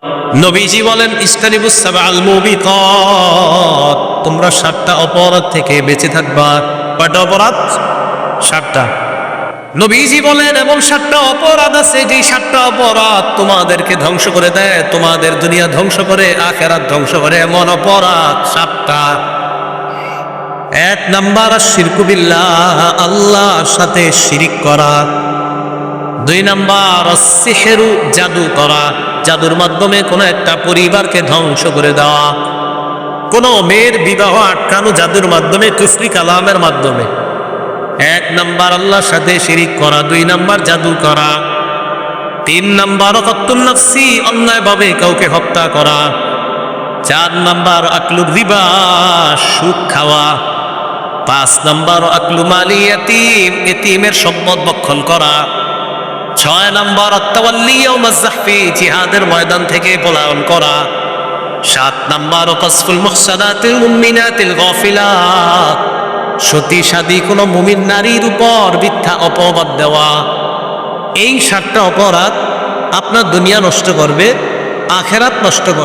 নবীজি বলেন ইস্তানিবুস সাবআল মুবিকাত, তোমরা 7টা অপরাধ থেকে বেঁচে থাকবা। কয়টা অপরাধ? 7টা। নবীজি বলেন এমন 7টা অপরাধ আছে যে 7টা অপরাধ তোমাদেরকে ধ্বংস করে দেয়, তোমাদের দুনিয়া ধ্বংস করে, আখিরাত ধ্বংস করে। এমন অপরাধ 7টা। 1 নাম্বার শিরকু বিল্লাহ, আল্লাহর সাথে শিরিক করা। 2 নাম্বার সিহরু, জাদু করা, জাদুর মাধ্যমে কোনো একটা পরিবারকে ধ্বংস করে দেওয়া, কোনো মেয়ের বিবাহ আটকানো জাদুর মাধ্যমে, কুফরি কালামের মাধ্যমে। 1 নাম্বার আল্লাহর সাথে শিরিক করা, 2 নাম্বার জাদু করা, 3 নাম্বার কত্তুন নফসি, অন্যায়ভাবে কাউকে হত্যা করা, 4 নাম্বার আকলুর রিবা, সুদ খাওয়া, 5 নাম্বার আকলু মালি ইয়াতিম, এতিমের সম্পদ ভক্ষণ করা, 6 নাম্বার আত্তাওয়াল্লি ইয়াউমাজ যাহফি, জিহাদের ময়দান থেকে পলায়ন করা, 7 নাম্বার কাসফুল মুহসানাতিল মুমিনাতিল গাফিলাত, সতী সাদী কোনো মুমিন নারীর উপর মিথ্যা অপবাদ দেওয়া। এই 7টা অপরাধ আপনার দুনিয়া নষ্ট করবে, আখিরাত নষ্ট করবে।